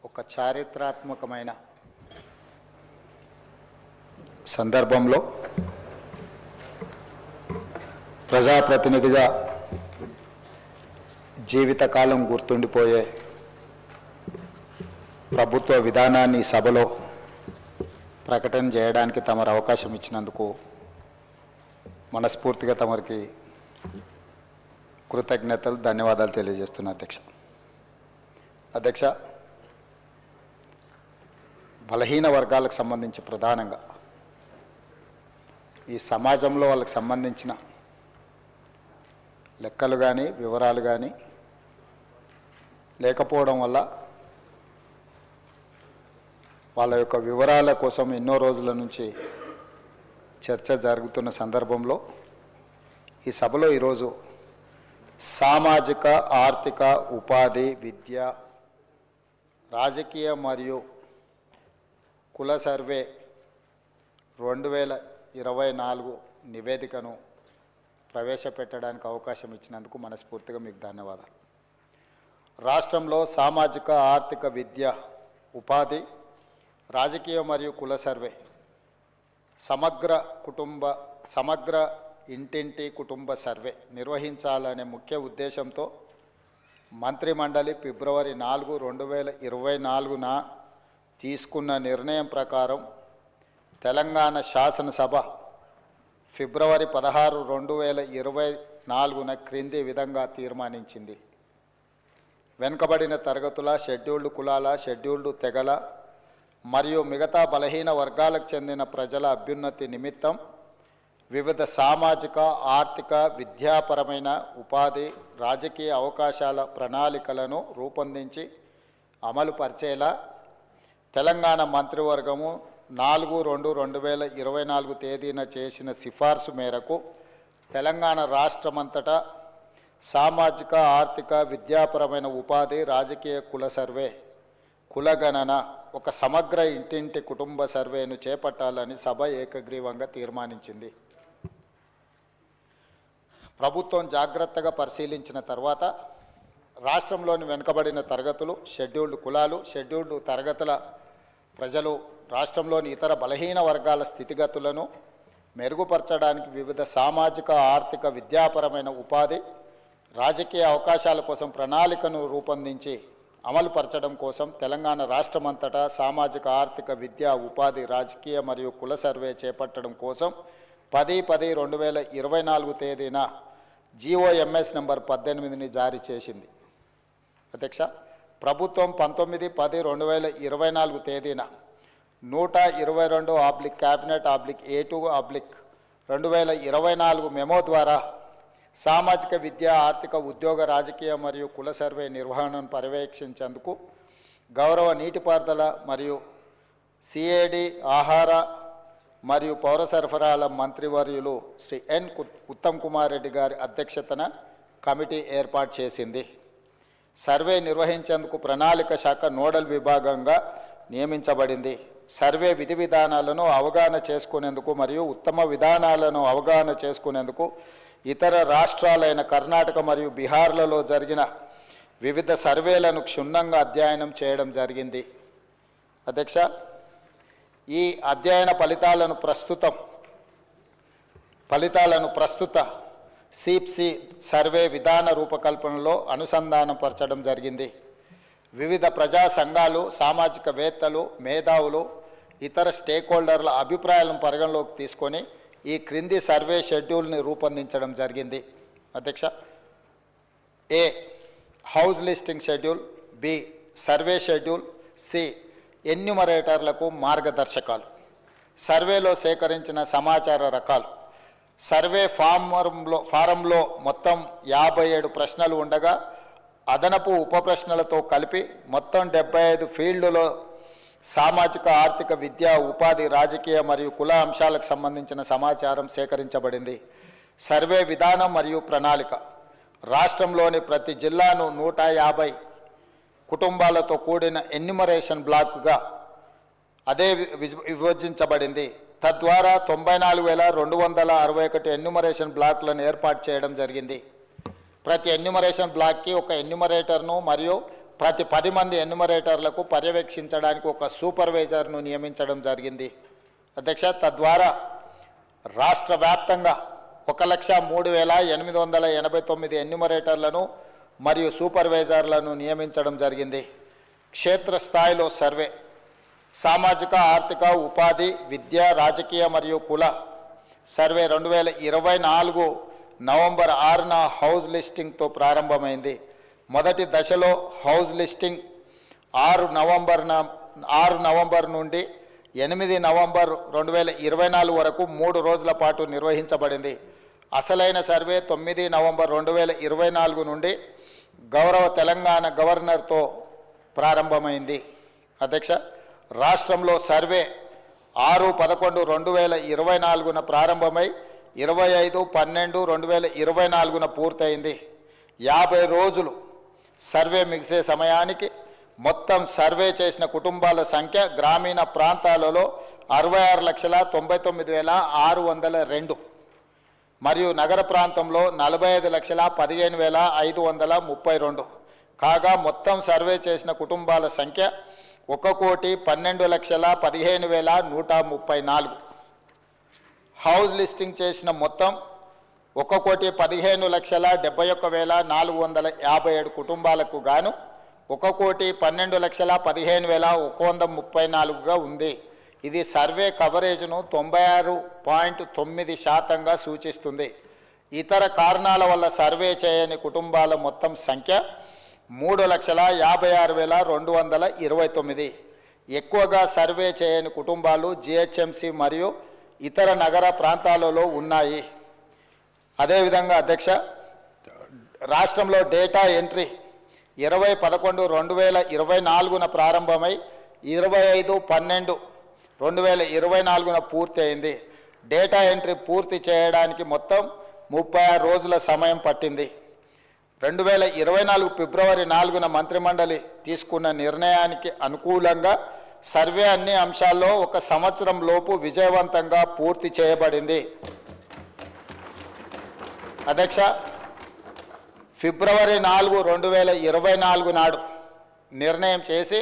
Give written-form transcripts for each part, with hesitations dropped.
ఒక చారిత్రాత్మకమైన సందర్భంలో ప్రజాప్రతినిధిగా జీవితకాలం గుర్తుండిపోయే ప్రభుత్వ విధానాన్ని సభలో ప్రకటన చేయడానికి తమరు అవకాశం ఇచ్చినందుకు మనస్ఫూర్తిగా తమరికి కృతజ్ఞతలు ధన్యవాదాలు తెలియజేస్తున్నా అధ్యక్ష బలహీన వర్గాలకు సంబంధించి ప్రధానంగా ఈ సమాజంలో వాళ్ళకి సంబంధించిన లెక్కలు కానీ వివరాలు కానీ లేకపోవడం వల్ల వాళ్ళ యొక్క వివరాల కోసం ఎన్నో రోజుల నుంచి చర్చ జరుగుతున్న సందర్భంలో ఈ సభలో ఈరోజు సామాజిక ఆర్థిక ఉపాధి విద్య రాజకీయ మరియు కుల సర్వే 2024 నివేదికను ప్రవేశపెట్టడానికి అవకాశం ఇచ్చినందుకు మనస్ఫూర్తిగా మీకు ధన్యవాదాలు. రాష్ట్రంలో సామాజిక ఆర్థిక విద్య ఉపాధి రాజకీయ మరియు కుల సర్వే సమగ్ర ఇంటింటి కుటుంబ సర్వే నిర్వహించాలనే ముఖ్య ఉద్దేశంతో మంత్రిమండలి ఫిబ్రవరి 4, 2024న తీసుకున్న నిర్ణయం ప్రకారం తెలంగాణ శాసనసభ ఫిబ్రవరి 16, 2024న క్రింది విధంగా తీర్మానించింది. వెనుకబడిన తరగతుల, షెడ్యూల్డ్ కులాల, షెడ్యూల్డ్ తెగల మరియు మిగతా బలహీన వర్గాలకు చెందిన ప్రజల అభ్యున్నతి నిమిత్తం వివిధ సామాజిక ఆర్థిక విద్యాపరమైన ఉపాధి రాజకీయ అవకాశాల ప్రణాళికలను రూపొందించి అమలు పరిచేలా తెలంగాణ మంత్రివర్గము 4/2/2024 తేదీన చేసిన సిఫార్సు మేరకు తెలంగాణ రాష్ట్రమంతటా సామాజిక ఆర్థిక విద్యాపరమైన ఉపాధి రాజకీయ కుల సర్వే కులగణన ఒక సమగ్ర ఇంటింటి కుటుంబ సర్వేను చేపట్టాలని సభ ఏకగ్రీవంగా తీర్మానించింది. ప్రభుత్వం జాగ్రత్తగా పరిశీలించిన తర్వాత రాష్ట్రంలోని వెనుకబడిన తరగతులు, షెడ్యూల్డ్ కులాలు, షెడ్యూల్డ్ తరగతుల ప్రజలు రాష్ట్రంలోని ఇతర బలహీన వర్గాల స్థితిగతులను మెరుగుపరచడానికి వివిధ సామాజిక ఆర్థిక విద్యాపరమైన ఉపాధి రాజకీయ అవకాశాల కోసం ప్రణాళికను రూపొందించి అమలుపరచడం కోసం తెలంగాణ రాష్ట్రమంతటా సామాజిక ఆర్థిక విద్యా ఉపాధి రాజకీయ మరియు కుల సర్వే చేపట్టడం కోసం 10/10/2024 తేదీన GOMS నంబర్ 18ని జారీ చేసింది. అధ్యక్ష, ప్రభుత్వం 19/10/2024 తేదీన 122 క్యాబినెట్ A2/2024 మెమో ద్వారా సామాజిక విద్య ఆర్థిక ఉద్యోగ రాజకీయ మరియు కుల సర్వే నిర్వహణను పర్యవేక్షించేందుకు గౌరవ నీటిపారుదల మరియు CAD ఆహార మరియు పౌర సరఫరాల మంత్రివర్యులు శ్రీ N. ఉత్తమ్ కుమార్ రెడ్డి గారి అధ్యక్షతన కమిటీ ఏర్పాటు చేసింది. సర్వే నిర్వహించేందుకు ప్రణాళిక శాఖ నోడల్ విభాగంగా నియమించబడింది. సర్వే విధి విధానాలను అవగాహన చేసుకునేందుకు మరియు ఉత్తమ విధానాలను అవగాహన చేసుకునేందుకు ఇతర రాష్ట్రాలైన కర్ణాటక మరియు బీహార్లలో జరిగిన వివిధ సర్వేలను క్షుణ్ణంగా అధ్యయనం చేయడం జరిగింది. అధ్యక్ష, ఈ అధ్యయన ఫలితాలను ప్రస్తుత CPC సర్వే విధాన రూపకల్పనలో అనుసంధానపరచడం జరిగింది. వివిధ ప్రజా సంఘాలు, సామాజికవేత్తలు, మేధావులు, ఇతర స్టేక్ హోల్డర్ల అభిప్రాయాలను పరిగణలోకి తీసుకొని ఈ క్రింది సర్వే షెడ్యూల్ని రూపొందించడం జరిగింది. అధ్యక్ష, A. House listing schedule, B. Survey schedule, C. ఎన్యూమరేటర్లకు మార్గదర్శకాలు, సర్వేలో సేకరించిన సమాచార రకాలు. సర్వే ఫారంలో మొత్తం 57 ప్రశ్నలు ఉండగా అదనపు ఉప ప్రశ్నలతో కలిపి మొత్తం 75 ఫీల్డ్లో సామాజిక ఆర్థిక విద్య ఉపాధి రాజకీయ మరియు కుల అంశాలకు సంబంధించిన సమాచారం సేకరించబడింది. సర్వే విధానం మరియు ప్రణాళిక రాష్ట్రంలోని ప్రతి జిల్లాను 150 కుటుంబాలతో కూడిన ఎన్యూమరేషన్ బ్లాక్గా విభజించబడింది. తద్వారా 94,261 ఎన్యూమరేషన్ బ్లాక్లను ఏర్పాటు చేయడం జరిగింది. ప్రతి ఎన్యూమరేషన్ బ్లాక్కి ఒక ఎన్యూమరేటర్ను మరియు ప్రతి 10 మంది ఎన్యుమరేటర్లకు పర్యవేక్షించడానికి ఒక సూపర్వైజర్ను నియమించడం జరిగింది అధ్యక్ష. తద్వారా రాష్ట్ర వ్యాప్తంగా 1,03,889 ఎన్యుమరేటర్లను మరియు సూపర్వైజర్లను నియమించడం జరిగింది. క్షేత్రస్థాయిలో సర్వే, సామాజిక ఆర్థిక ఉపాధి, విద్య, రాజకీయ మరియు కుల సర్వే 2024 నవంబర్ 6న హౌస్ లిస్టింగ్తో ప్రారంభమైంది. మొదటి దశలో హౌస్ లిస్టింగ్ 6 నవంబర్ నుండి 8 నవంబర్ 2024 వరకు 3 రోజుల పాటు నిర్వహించబడింది. అసలైన సర్వే 9 నవంబర్ 2024 నుండి గౌరవ తెలంగాణ గవర్నర్తో ప్రారంభమైంది అధ్యక్ష. రాష్ట్రంలో సర్వే 6/11/2024న ప్రారంభమై 25/12/2024న పూర్తయింది. 50 రోజులు సర్వే ముగిసే సమయానికి మొత్తం సర్వే చేసిన కుటుంబాల సంఖ్య గ్రామీణ ప్రాంతాలలో 66,99,602 మరియు నగర ప్రాంతంలో 45,15,532 కాగా మొత్తం సర్వే చేసిన కుటుంబాల సంఖ్య 1,12,15,134. హౌస్ లిస్టింగ్ చేసిన మొత్తం 1,15,71,457 కుటుంబాలకు గాను 1,12,15,134గా ఉంది. ఇది సర్వే కవరేజ్ను 96.9% సూచిస్తుంది. ఇతర కారణాల వల్ల సర్వే చేయని కుటుంబాల మొత్తం సంఖ్య 3,56,229. ఎక్కువగా సర్వే చేయని కుటుంబాలు జిహెచ్ఎంసి మరియు ఇతర నగర ప్రాంతాలలో ఉన్నాయి. అదేవిధంగా అధ్యక్ష, రాష్ట్రంలో డేటా ఎంట్రీ 20/11/2024న ప్రారంభమై 25/12/2024న పూర్తి అయింది. డేటా ఎంట్రీ పూర్తి చేయడానికి మొత్తం 36 రోజుల సమయం పట్టింది. 2024 ఫిబ్రవరి 4న మంత్రిమండలి తీసుకున్న నిర్ణయానికి అనుకూలంగా సర్వే అన్ని అంశాల్లో 1 సంవత్సరం లోపు విజయవంతంగా పూర్తి చేయబడింది అధ్యక్ష. ఫిబ్రవరి 4, 2024 నాడు నిర్ణయం చేసి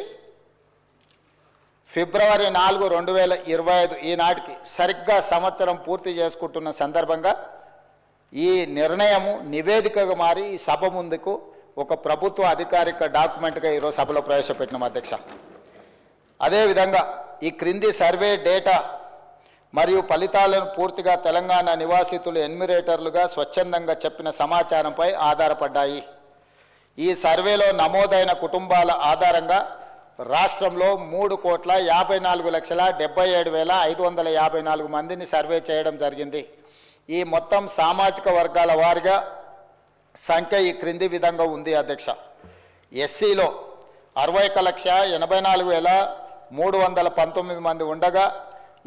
ఫిబ్రవరి 4, 2025 ఈనాటికి సరిగ్గా సంవత్సరం పూర్తి చేసుకుంటున్న సందర్భంగా ఈ నిర్ణయము నివేదికగా మారి ఈ సభ ముందుకు ఒక ప్రభుత్వ అధికారిక డాక్యుమెంట్గా ఈరోజు సభలో ప్రవేశపెట్టినాం అధ్యక్ష. అదేవిధంగా ఈ క్రింది సర్వే డేటా మరియు ఫలితాలను పూర్తిగా తెలంగాణ నివాసితులు ఎన్యుమరేటర్లుగా స్వచ్ఛందంగా చెప్పిన సమాచారంపై ఆధారపడ్డాయి. ఈ సర్వేలో నమోదైన కుటుంబాల ఆధారంగా రాష్ట్రంలో 3,54,77,554 మందిని సర్వే చేయడం జరిగింది. ఈ మొత్తం సామాజిక వర్గాల వారిగా సంఖ్య ఈ క్రింది విధంగా ఉంది అధ్యక్ష. ఎస్సీలో 61,84,319 మంది ఉండగా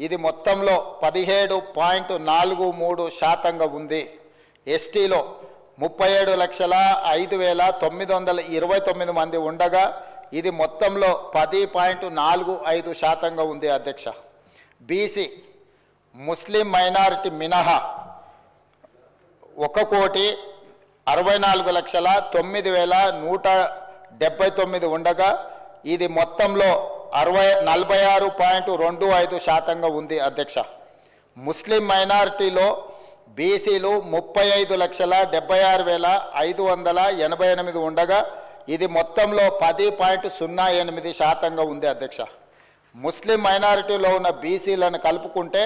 ఇది మొత్తంలో 17.43% ఉంది. ఎస్టీలో 37,05,929 మంది ఉండగా ఇది మొత్తంలో 10.45% ఉంది అధ్యక్ష. బీసీ ముస్లిం మైనారిటీ మినహా 1,64,09,179 ఉండగా ఇది మొత్తంలో 46.25% ఉంది అధ్యక్ష. ముస్లిం మైనారిటీలో బీసీలు 35,76,588 ఉండగా ఇది మొత్తంలో 10.08% ఉంది అధ్యక్ష. ముస్లిం మైనారిటీలో ఉన్న బీసీలను కలుపుకుంటే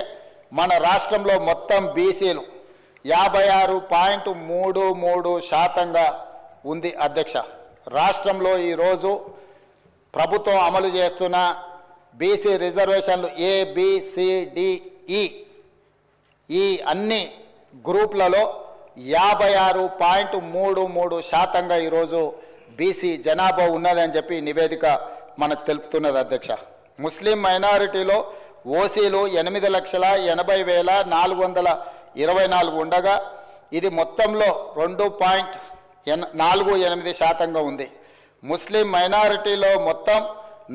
మన రాష్ట్రంలో మొత్తం బీసీలు 56.33% ఉంది అధ్యక్ష. రాష్ట్రంలో ఈరోజు ప్రభుత్వం అమలు చేస్తున్న బీసీ రిజర్వేషన్లు ABCDE ఈ అన్ని గ్రూప్లలో 56.33% ఈరోజు బీసీ జనాభా ఉన్నదని చెప్పి నివేదిక మనకు తెలుపుతున్నది అధ్యక్ష. ముస్లిం మైనారిటీలో ఓసీలు 8,80,424 ఉండగా ఇది మొత్తంలో 2.48% ఉంది. ముస్లిం మైనారిటీలో మొత్తం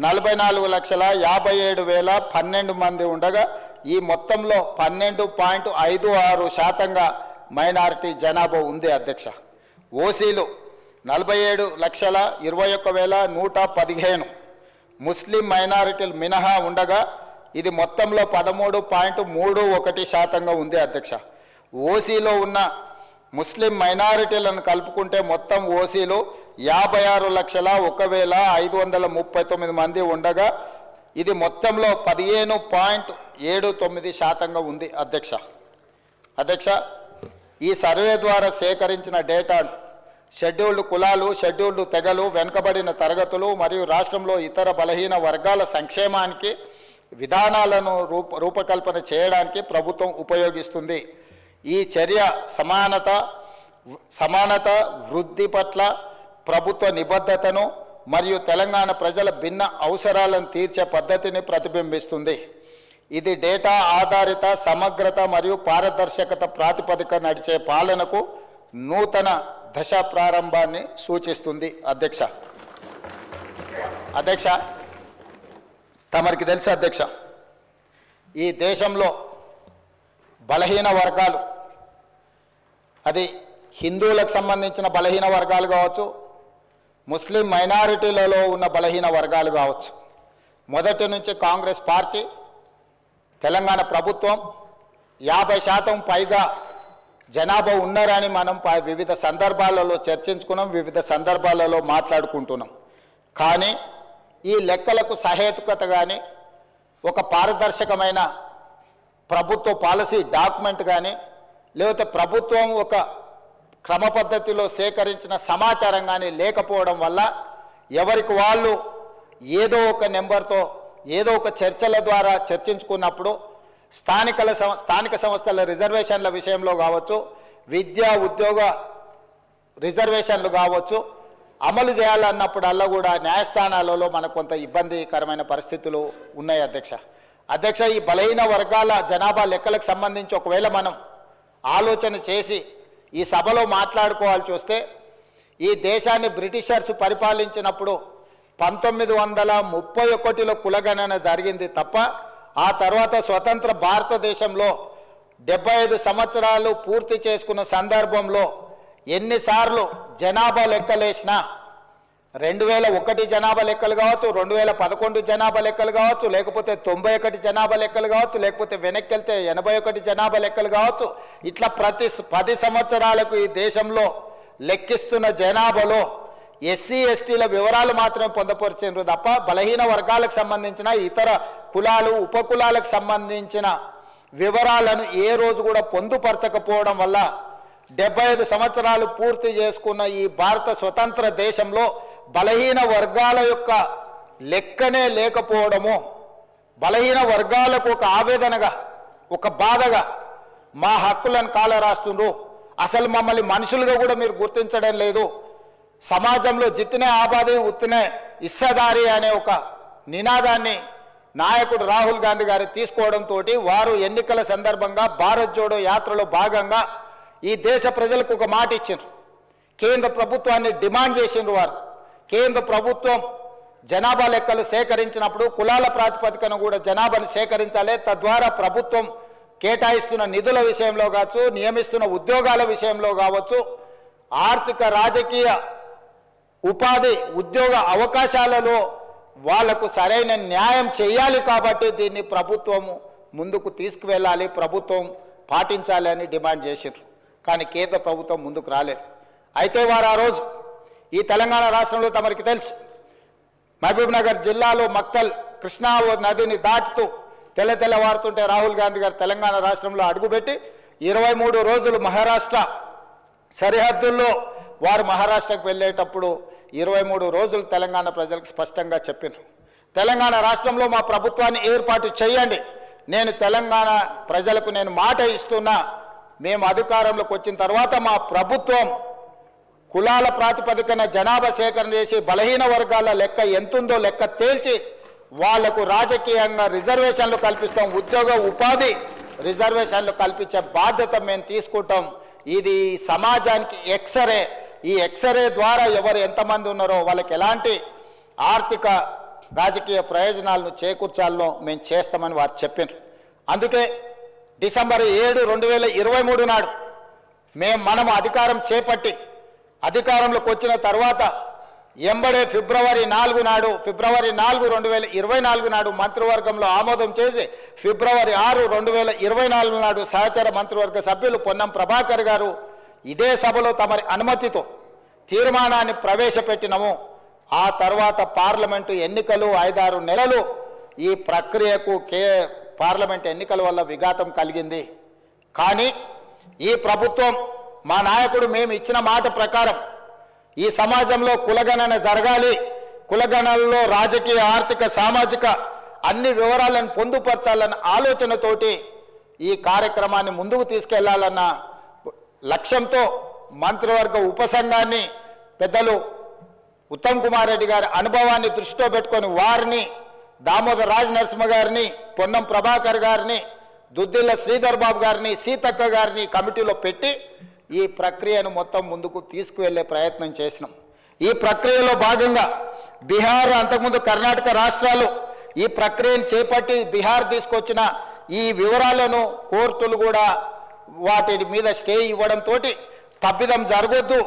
44,57,012 మంది ఉండగా ఈ మొత్తంలో 12.56% మైనారిటీ జనాభా ఉంది అధ్యక్ష. ఓసీలు 47,21,115 ముస్లిం మైనారిటీలు మినహా ఉండగా ఇది మొత్తంలో 13.31% ఉంది అధ్యక్ష. ఓసీలో ఉన్న ముస్లిం మైనారిటీలను కలుపుకుంటే మొత్తం ఓసీలు 56,01,539 మంది ఉండగా ఇది మొత్తంలో 15.79% ఉంది అధ్యక్ష. ఈ సర్వే ద్వారా సేకరించిన డేటాను షెడ్యూల్డ్ కులాలు, షెడ్యూల్డ్ తెగలు, వెనుకబడిన తరగతులు మరియు రాష్ట్రంలో ఇతర బలహీన వర్గాల సంక్షేమానికి విధానాలను రూపకల్పన చేయడానికి ప్రభుత్వం ఉపయోగిస్తుంది. ఈ చర్య సమానత వృద్ధి పట్ల ప్రభుత్వ నిబద్ధతను మరియు తెలంగాణ ప్రజల భిన్న అవసరాలను తీర్చే పద్ధతిని ప్రతిబింబిస్తుంది. ఇది డేటా ఆధారిత సమగ్రత మరియు పారదర్శకత ప్రాతిపదిక నడిచే పాలనకు నూతన దశ ప్రారంభాన్ని సూచిస్తుంది. అధ్యక్ష తమరికి తెలుసు అధ్యక్ష, ఈ దేశంలో బలహీన వర్గాలు, అది హిందువులకు సంబంధించిన బలహీన వర్గాలు కావచ్చు, ముస్లిం మైనారిటీలలో ఉన్న బలహీన వర్గాలు కావచ్చు, మొదటి నుంచి కాంగ్రెస్ పార్టీ, తెలంగాణ ప్రభుత్వం 50% పైగా జనాభా ఉన్నారని మనం వివిధ సందర్భాలలో చర్చించుకున్నాం, వివిధ సందర్భాలలో మాట్లాడుకుంటున్నాం. కానీ ఈ లెక్కలకు సహేతుకత కానీ, ఒక పారదర్శకమైన ప్రభుత్వ పాలసీ డాక్యుమెంట్ కానీ, లేకపోతే ప్రభుత్వం ఒక క్రమ పద్ధతిలో సేకరించిన సమాచారం కానీ లేకపోవడం వల్ల ఎవరికి వాళ్ళు ఏదో ఒక నెంబర్తో ఏదో ఒక చర్చల ద్వారా చర్చించుకున్నప్పుడు స్థానిక సంస్థల రిజర్వేషన్ల విషయంలో కావచ్చు, విద్యా ఉద్యోగ రిజర్వేషన్లు కావచ్చు, అమలు చేయాలన్నప్పుడల్లా కూడా న్యాయస్థానాలలో మనకు కొంత ఇబ్బందికరమైన పరిస్థితులు ఉన్నాయి అధ్యక్ష. ఈ బలహీన వర్గాల జనాభా లెక్కలకు సంబంధించి ఒకవేళ మనం ఆలోచన చేసి ఈ సభలో మాట్లాడుకోవాల్సి వస్తే, ఈ దేశాన్ని బ్రిటిషర్స్ పరిపాలించినప్పుడు 1931లో కులగణన జరిగింది తప్ప, ఆ తర్వాత స్వతంత్ర భారతదేశంలో 75 సంవత్సరాలు పూర్తి చేసుకున్న సందర్భంలో ఎన్నిసార్లు జనాభా లెక్కలేసినా 2001 జనాభా లెక్కలు కావచ్చు, 2011 జనాభా లెక్కలు కావచ్చు, లేకపోతే 91 జనాభా లెక్కలు కావచ్చు, లేకపోతే వెనక్కి వెళ్తే 81 జనాభా లెక్కలు కావచ్చు, ఇట్లా ప్రతి 10 సంవత్సరాలకు ఈ దేశంలో లెక్కిస్తున్న జనాభాలో ఎస్సీ ఎస్టీల వివరాలు మాత్రమే పొందపరిచారు తప్ప బలహీన వర్గాలకు సంబంధించిన ఇతర కులాలు ఉపకులాలకు సంబంధించిన వివరాలను ఏ రోజు కూడా పొందుపరచకపోవడం వల్ల 75 సంవత్సరాలు పూర్తి చేసుకున్న ఈ భారత స్వతంత్ర దేశంలో బలహీన వర్గాల యొక్క లెక్కనే లేకపోవడము, బలహీన వర్గాలకు ఒక ఆవేదనగా, ఒక బాధగా మా హక్కులను కాలరాస్తుండ్రు, అసలు మమ్మల్ని మనుషులుగా కూడా మీరు గుర్తించడం లేదు, సమాజంలో జిత్తినే ఆబాది ఉత్తినే ఇస్సదారి అనే ఒక నినాదాన్ని నాయకుడు రాహుల్ గాంధీ గారు తీసుకోవడంతో వారు ఎన్నికల సందర్భంగా భారత్ జోడో యాత్రలో భాగంగా ఈ దేశ ప్రజలకు ఒక మాట ఇచ్చారు. కేంద్ర ప్రభుత్వాన్ని డిమాండ్ చేసిండ్రు. వారు కేంద్ర ప్రభుత్వం జనాభా లెక్కలు సేకరించినప్పుడు కులాల ప్రాతిపదికన కూడా జనాభాను సేకరించాలి, తద్వారా ప్రభుత్వం కేటాయిస్తున్న నిధుల విషయంలో కావచ్చు, నియమిస్తున్న ఉద్యోగాల విషయంలో కావచ్చు, ఆర్థిక రాజకీయ ఉపాధి ఉద్యోగ అవకాశాలలో వాళ్లకు సరైన న్యాయం చేయాలి. కాబట్టి దీన్ని ప్రభుత్వము ముందుకు తీసుకువెళ్ళాలి, ప్రభుత్వం పాటించాలి అని డిమాండ్ చేసిండ్రు. కానీ కేంద్ర ప్రభుత్వం ముందుకు రాలేదు. అయితే వారు ఆ రోజు ఈ తెలంగాణ రాష్ట్రంలో తమరికి తెలుసు, మహబూబ్ నగర్ జిల్లాలో మక్తల్ కృష్ణా నదిని దాటుతూ తెల్లవారుతుంటే రాహుల్ గాంధీ గారు తెలంగాణ రాష్ట్రంలో అడుగుపెట్టి 23 రోజులు మహారాష్ట్ర సరిహద్దుల్లో వారు మహారాష్ట్రకు వెళ్ళేటప్పుడు 23 రోజులు తెలంగాణ ప్రజలకు స్పష్టంగా చెప్పారు, తెలంగాణ రాష్ట్రంలో మా ప్రభుత్వాన్ని ఏర్పాటు చేయండి, నేను తెలంగాణ ప్రజలకు నేను మాట ఇస్తున్నా, మేము అధికారంలోకి వచ్చిన తర్వాత మా ప్రభుత్వం కులాల ప్రాతిపదికన జనాభా సేకరణ చేసి బలహీన వర్గాల లెక్క ఎంతుందో లెక్క తేల్చి వాళ్లకు రాజకీయంగా రిజర్వేషన్లు కల్పిస్తాం, ఉద్యోగ ఉపాధి రిజర్వేషన్లు కల్పించే బాధ్యత మేము తీసుకుంటాం. ఇది సమాజానికి ఎక్స్రే, ఈ ఎక్స్రే ద్వారా ఎవరు ఎంతమంది ఉన్నారో వాళ్ళకి ఎలాంటి ఆర్థిక రాజకీయ ప్రయోజనాలను చేకూర్చాలో మేము చేస్తామని వారు చెప్పారు. అందుకే డిసెంబర్ 7, 2023 నాడు మనం అధికారం చేపట్టి అధికారంలోకి వచ్చిన తర్వాత ఎంబడే ఫిబ్రవరి 4 నాడు ఫిబ్రవరి 4, 2024 నాడు మంత్రివర్గంలో ఆమోదం చేసి ఫిబ్రవరి 6, 2024 నాడు సహచర మంత్రివర్గ సభ్యులు పొన్నం ప్రభాకర్ గారు ఇదే సభలో తమరి అనుమతితో తీర్మానాన్ని ప్రవేశపెట్టినము. ఆ తర్వాత పార్లమెంటు ఎన్నికలు 5-6 నెలలు ఈ ప్రక్రియకు పార్లమెంట్ ఎన్నికల వల్ల విఘాతం కలిగింది. కానీ ఈ ప్రభుత్వం మా నాయకుడు మేము ఇచ్చిన మాట ప్రకారం ఈ సమాజంలో కులగణన జరగాలి, కులగణనలో రాజకీయ, ఆర్థిక, సామాజిక అన్ని వివరాలను పొందుపరచాలన్న ఆలోచనతోటి ఈ కార్యక్రమాన్ని ముందుకు తీసుకెళ్లాలన్న లక్ష్యంతో మంత్రివర్గ ఉపసంఘాన్ని పెద్దలు ఉత్తమ్ కుమార్ రెడ్డి గారి అనుభవాన్ని దృష్టిలో పెట్టుకొని వారిని, దామోదర్ రాజ్ నరసింహ గారిని, పొన్నం ప్రభాకర్ గారిని, దుద్దిల్ల శ్రీధర్ బాబు గారిని, సీతక్క గారిని కమిటీలో పెట్టి ఈ ప్రక్రియను మొత్తం ముందుకు తీసుకువెళ్లే ప్రయత్నం చేసినాం. ఈ ప్రక్రియలో భాగంగా బీహార్, అంతకుముందు కర్ణాటక రాష్ట్రాలు ఈ ప్రక్రియను చేపట్టి బీహార్ తీసుకొచ్చిన ఈ వివరాలను కోర్టులు కూడా వాటి మీద స్టే ఇవ్వడంతో తప్పిదం జరగొద్దు,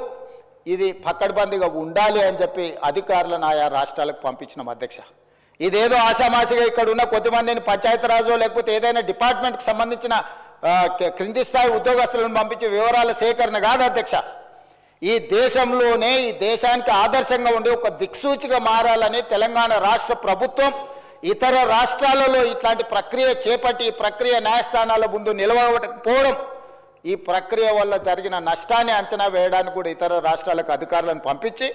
ఇది పక్కడ్బందీగా ఉండాలి అని చెప్పి అధికారులను ఆయా రాష్ట్రాలకు పంపించినాం అధ్యక్ష. ఇదేదో ఆషామాషిగా ఇక్కడ ఉన్న కొద్దిమందిని పంచాయతీరాజు లేకపోతే ఏదైనా డిపార్ట్మెంట్కి సంబంధించిన క్రింది స్థాయి ఉద్యోగస్తులను పంపించే వివరాల సేకరణ కాదు అధ్యక్ష. ఈ దేశంలోనే, ఈ దేశానికి ఆదర్శంగా ఉండే ఒక దిక్సూచిగా మారాలని తెలంగాణ రాష్ట్ర ప్రభుత్వం ఇతర రాష్ట్రాలలో ఇట్లాంటి ప్రక్రియ చేపట్టి ఈ ప్రక్రియ న్యాయస్థానాల ముందు నిలవకపోవడం, ఈ ప్రక్రియ వల్ల జరిగిన నష్టాన్ని అంచనా వేయడానికి కూడా ఇతర రాష్ట్రాలకు అధికారులను పంపించి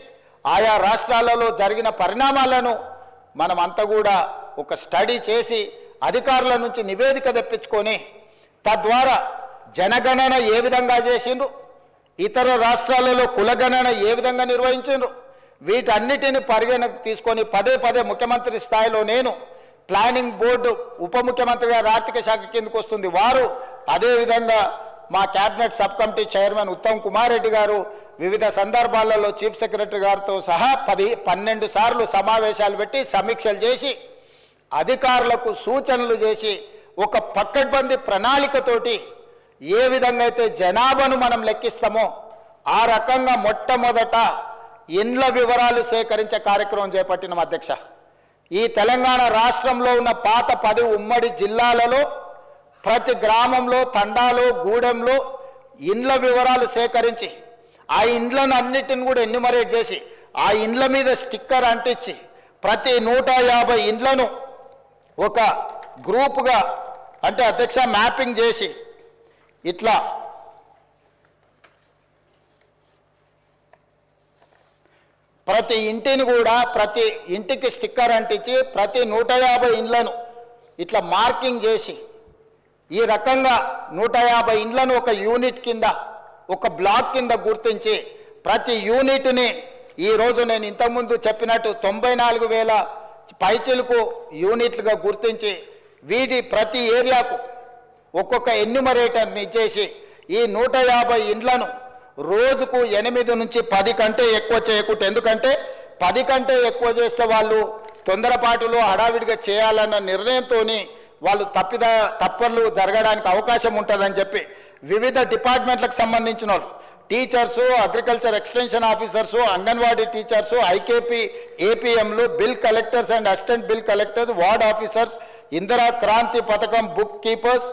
ఆయా రాష్ట్రాలలో జరిగిన పరిణామాలను మనమంతా కూడా ఒక స్టడీ చేసి అధికారుల నుంచి నివేదిక తెప్పించుకొని తద్వారా జనగణన ఏ విధంగా చేసిండ్రు, ఇతర రాష్ట్రాలలో కులగణన ఏ విధంగా నిర్వహించిండ్రు, వీటన్నిటిని పరిగణకు తీసుకొని పదే ముఖ్యమంత్రి స్థాయిలో నేను, ప్లానింగ్ బోర్డు ఉప ముఖ్యమంత్రి గారు ఆర్థిక శాఖ కిందకు వస్తుంది వారు, అదేవిధంగా మా cabinet sub committee chairman Uttam Kumar Reddy గారు వివిధ సందర్భాలలో చీఫ్ సెక్రటరీ గారితో సహా 12 సార్లు సమావేశాలు పెట్టి సమీక్షలు చేసి అధికారులకు సూచనలు చేసి ఒక పక్కడ్బందీ ప్రణాళికతోటి ఏ విధంగా అయితే జనాభాను మనం లెక్కిస్తామో ఆ రకంగా మొట్టమొదట ఇండ్ల వివరాలు సేకరించే కార్యక్రమం చేపట్టిన అధ్యక్ష. ఈ తెలంగాణ రాష్ట్రంలో ఉన్న పాత 10 ఉమ్మడి జిల్లాలలో ప్రతి గ్రామంలో, తండాలో, గూడెంలో ఇండ్ల వివరాలు సేకరించి ఆ ఇండ్లను అన్నిటిని కూడా ఎన్యూమరేట్ చేసి ఆ ఇండ్ల మీద స్టిక్కర్ అంటించి ప్రతి 150 ఇండ్లను ఒక గ్రూపుగా అంటే అధ్యక్ష మ్యాపింగ్ చేసి ఇట్లా ప్రతి ఇంటిని కూడా ప్రతి ఇంటికి స్టిక్కర్ అంటించి ప్రతి 150 ఇండ్లను ఇట్లా మార్కింగ్ చేసి ఈ రకంగా 150 ఇండ్లను ఒక యూనిట్ కింద, ఒక బ్లాక్ కింద గుర్తించి ప్రతి యూనిట్ని ఈరోజు నేను ఇంతకుముందు చెప్పినట్టు 94,000 పైచిలకు యూనిట్లుగా గుర్తించి వీటి ప్రతి ఏరియాకు ఒక్కొక్క ఎన్యూమరేటర్ని ఇచ్చేసి ఈ 150 ఇండ్లను రోజుకు 8 నుంచి 10 కంటే ఎక్కువ చేయకూడదు. ఎందుకంటే 10 కంటే ఎక్కువ చేస్తే వాళ్ళు తొందరపాటులో హడావిడిగా చేయాలన్న నిర్ణయంతో వాళ్ళు తప్పర్లు జరగడానికి అవకాశం ఉంటుందని చెప్పి వివిధ డిపార్ట్మెంట్లకు సంబంధించిన వాళ్ళు, teachers, agriculture extension officers, anganwadi teachers, IKP, ఏపీఎంలు, bill collectors and assistant bill collectors, ward officers, Indira Kranti పథకం book keepers,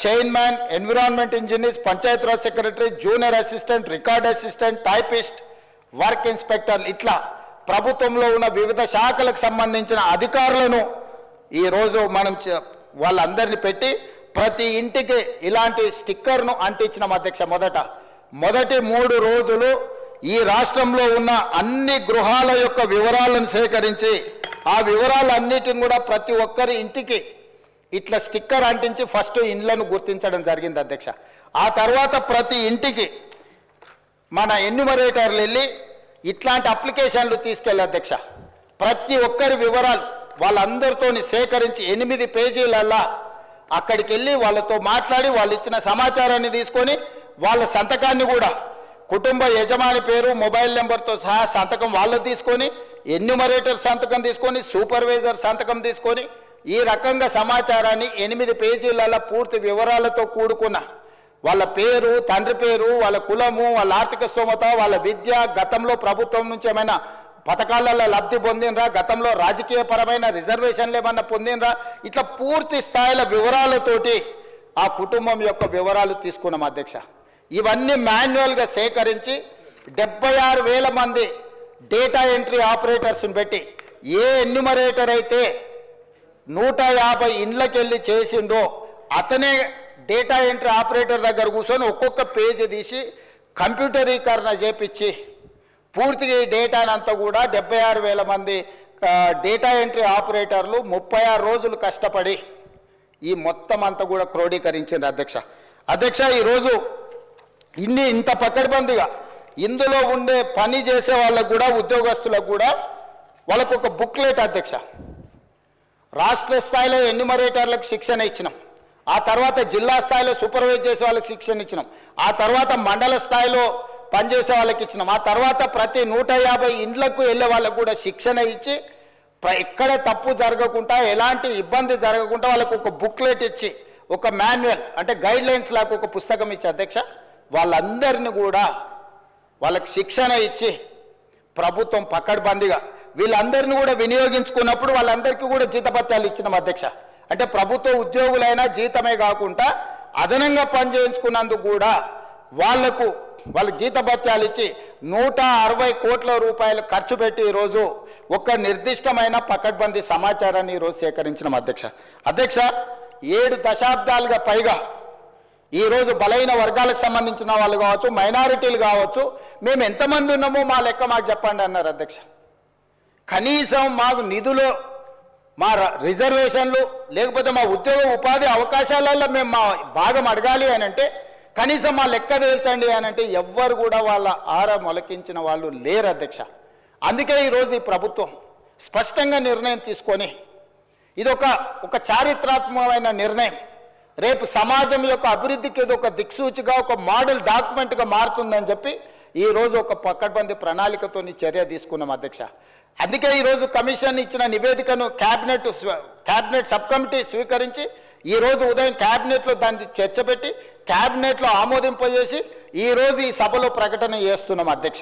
chairman, environment engineers, Panchayati Raj secretary, junior assistant, record assistant, typist, work inspector, ఇట్లా ప్రభుత్వంలో ఉన్న వివిధ శాఖలకు సంబంధించిన అధికారులను ఈరోజు మనం వాళ్ళందరినీ పెట్టి ప్రతి ఇంటికి ఇలాంటి స్టిక్కర్ను అంటించిన అధ్యక్ష. మొదటి 3 రోజులు ఈ రాష్ట్రంలో ఉన్న అన్ని గృహాల యొక్క వివరాలను సేకరించి ఆ వివరాలన్నిటిని కూడా ప్రతి ఒక్కరి ఇంటికి ఇట్లా స్టిక్కర్ అంటించి ఫస్ట్ ఇండ్లను గుర్తించడం జరిగింది అధ్యక్ష. ఆ తర్వాత ప్రతి ఇంటికి మన ఎన్యూమరేటర్లు వెళ్ళి ఇట్లాంటి అప్లికేషన్లు తీసుకెళ్ళి అధ్యక్ష ప్రతి ఒక్కరి వివరాలు వాళ్ళందరితో సేకరించి 8 పేజీలల్లా అక్కడికి వెళ్ళి వాళ్ళతో మాట్లాడి వాళ్ళు ఇచ్చిన సమాచారాన్ని తీసుకొని వాళ్ళ సంతకాన్ని కూడా కుటుంబ యజమాని పేరు, మొబైల్ నెంబర్తో సహా సంతకం వాళ్ళు తీసుకొని, ఎన్యూమరేటర్ సంతకం తీసుకొని, సూపర్వైజర్ సంతకం తీసుకొని ఈ రకంగా సమాచారాన్ని 8 పేజీలలో పూర్తి వివరాలతో కూడుకున్న వాళ్ళ పేరు, తండ్రి పేరు, వాళ్ళ కులము, వాళ్ళ ఆర్థిక స్తోమత, వాళ్ళ విద్య, గతంలో ప్రభుత్వం నుంచి ఏమైనా పథకాలలో లబ్ధి పొందినరా, గతంలో రాజకీయపరమైన రిజర్వేషన్లు ఏమన్నా పొందినరా, ఇట్లా పూర్తి స్థాయిల వివరాలతోటి ఆ కుటుంబం యొక్క వివరాలు తీసుకున్నాం అధ్యక్ష. ఇవన్నీ మాన్యువల్గా సేకరించి 76,000 మంది డేటా ఎంట్రీ ఆపరేటర్స్ని పెట్టి ఏ ఎన్యూమరేటర్ అయితే 150 ఇండ్లకెళ్ళి చేసిండో అతనే డేటా ఎంట్రీ ఆపరేటర్ దగ్గర కూర్చొని ఒక్కొక్క పేజీ తీసి కంప్యూటరీకరణ చేపించి పూర్తిగా ఈ డేటానంతా కూడా 76,000 మంది డేటా ఎంట్రీ ఆపరేటర్లు 36 రోజులు కష్టపడి ఈ మొత్తం అంతా కూడా క్రోడీకరించింది అధ్యక్ష. ఈరోజు ఇంత పకడ్బందీగా ఇందులో ఉండే పని చేసే వాళ్ళకు కూడా, ఉద్యోగస్తులకు కూడా వాళ్ళకు ఒక బుక్లెట్ అధ్యక్ష. రాష్ట్ర స్థాయిలో ఎన్యూమరేటర్లకు శిక్షణ ఇచ్చినాం, ఆ తర్వాత జిల్లా స్థాయిలో సూపర్వైజ్ చేసే వాళ్ళకి శిక్షణ ఇచ్చినాం, ఆ తర్వాత మండల స్థాయిలో పనిచేసే వాళ్ళకి ఇచ్చినాం, ఆ తర్వాత ప్రతి 150 ఇండ్లకు వెళ్ళే వాళ్ళకు కూడా శిక్షణ ఇచ్చి ఎక్కడ తప్పు జరగకుండా, ఎలాంటి ఇబ్బంది జరగకుండా వాళ్ళకు ఒక బుక్లెట్ ఇచ్చి, ఒక మాన్యువల్ అంటే గైడ్ లైన్స్ లాగా ఒక పుస్తకం ఇచ్చి అధ్యక్ష వాళ్ళందరినీ కూడా వాళ్ళకి శిక్షణ ఇచ్చి ప్రభుత్వం పకడ్బందీగా వీళ్ళందరినీ కూడా వినియోగించుకున్నప్పుడు వాళ్ళందరికీ కూడా జీతభత్యాలు ఇచ్చినాం అధ్యక్ష. అంటే ప్రభుత్వ ఉద్యోగులైనా జీతమే కాకుండా అదనంగా పనిచేయించుకున్నందుకు కూడా వాళ్ళకు జీతభత్యాలు ఇచ్చి 160 కోట్ల రూపాయలు ఖర్చు పెట్టి ఈరోజు ఒక నిర్దిష్టమైన పకడ్బందీ సమాచారాన్ని ఈరోజు సేకరించినాం అధ్యక్ష. 7 దశాబ్దాలుగా పైగా ఈరోజు బలైన వర్గాలకు సంబంధించిన వాళ్ళు కావచ్చు, మైనారిటీలు కావచ్చు, మేము ఎంతమంది ఉన్నామో మా లెక్క మాకు చెప్పండి అన్నారు అధ్యక్ష. కనీసం మాకు నిధులు, మా రిజర్వేషన్లు, లేకపోతే మా ఉద్యోగ ఉపాధి అవకాశాలలో మేము మా భాగం అడగాలి అని అంటే కనీసం మా లెక్క తేల్చండి అని అంటే ఎవ్వరు కూడా వాళ్ళ ఆర మొలకించిన వాళ్ళు లేరు అధ్యక్ష. అందుకే ఈరోజు ఈ ప్రభుత్వం స్పష్టంగా నిర్ణయం తీసుకొని ఇది ఒక చారిత్రాత్మకమైన నిర్ణయం, రేపు సమాజం యొక్క అభివృద్ధికి ఇది ఒక దిక్సూచిగా, ఒక మోడల్ డాక్యుమెంట్గా మారుతుందని చెప్పి ఈరోజు ఒక పకడ్బందీ ప్రణాళికతో చర్య తీసుకున్నాం అధ్యక్ష. అందుకే ఈరోజు కమిషన్ ఇచ్చిన నివేదికను క్యాబినెట్ సబ్ కమిటీ స్వీకరించి ఈరోజు ఉదయం క్యాబినెట్లో దాన్ని చర్చ పెట్టి క్యాబినెట్లో ఆమోదింపజేసి ఈరోజు ఈ సభలో ప్రకటన చేస్తున్నాం అధ్యక్ష.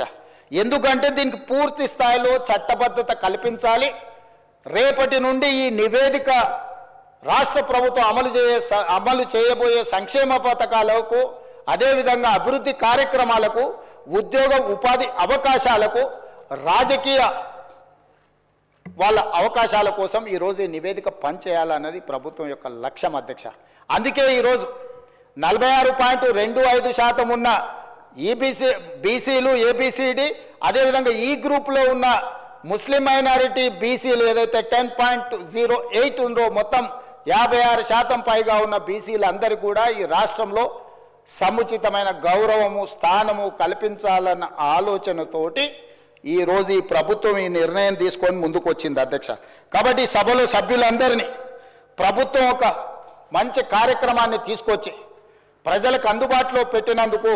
ఎందుకంటే దీనికి పూర్తి స్థాయిలో చట్టబద్ధత కల్పించాలి. రేపటి నుండి ఈ నివేదిక రాష్ట్ర ప్రభుత్వం అమలు చేయబోయే సంక్షేమ పథకాలకు, అదేవిధంగా అభివృద్ధి కార్యక్రమాలకు, ఉద్యోగ ఉపాధి అవకాశాలకు, రాజకీయ వాళ్ళ అవకాశాల కోసం ఈరోజు ఈ నివేదిక పనిచేయాలన్నది ప్రభుత్వం యొక్క లక్ష్యం అధ్యక్ష. అందుకే ఈరోజు 46.25% ఉన్న బీసీలు, ఏబిసిడి, అదేవిధంగా ఈ గ్రూప్లో ఉన్న ముస్లిం మైనారిటీ బీసీలు ఏదైతే 10.08 ఉందో మొత్తం 56% పైగా ఉన్న బీసీలందరికీ కూడా ఈ రాష్ట్రంలో సముచితమైన గౌరవము, స్థానము కల్పించాలన్న ఆలోచనతోటి ఈరోజు ఈ ప్రభుత్వం ఈ నిర్ణయం తీసుకొని ముందుకు వచ్చింది అధ్యక్ష. కాబట్టి సభలో సభ్యులందరినీ ప్రభుత్వం ఒక మంచి కార్యక్రమాన్ని తీసుకొచ్చి ప్రజలకు అందుబాటులో పెట్టినందుకు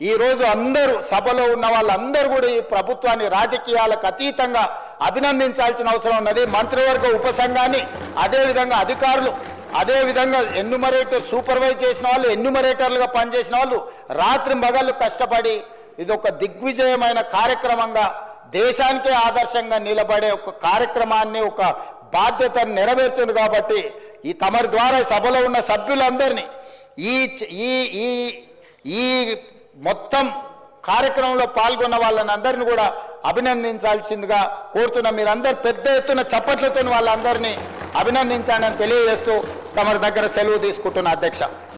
ఈరోజు అందరూ సభలో ఉన్న వాళ్ళందరూ కూడా ఈ ప్రభుత్వాన్ని రాజకీయాలకు అతీతంగా అభినందించాల్సిన అవసరం ఉన్నది. మంత్రివర్గ ఉపసంఘాన్ని, అదేవిధంగా అధికారులు, అదేవిధంగా సూపర్వైజ్ చేసిన వాళ్ళు, ఎన్యూమరేటర్లుగా పనిచేసిన వాళ్ళు రాత్రి మగళ్ళు కష్టపడి ఇది ఒక దిగ్విజయమైన కార్యక్రమంగా, దేశానికే ఆదర్శంగా నిలబడే ఒక కార్యక్రమాన్ని, ఒక బాధ్యతను నెరవేర్చింది. కాబట్టి ఈ తమరి ద్వారా సభలో ఉన్న సభ్యులందరినీ ఈ మొత్తం కార్యక్రమంలో పాల్గొన్న వాళ్ళని అందరినీ కూడా అభినందించాల్సిందిగా కోరుతున్నా. మీరందరూ పెద్ద ఎత్తున చప్పట్లతో వాళ్ళందరినీ అభినందించాలని తెలియజేస్తూ తమరి దగ్గర సెలవు తీసుకుంటున్న అధ్యక్ష.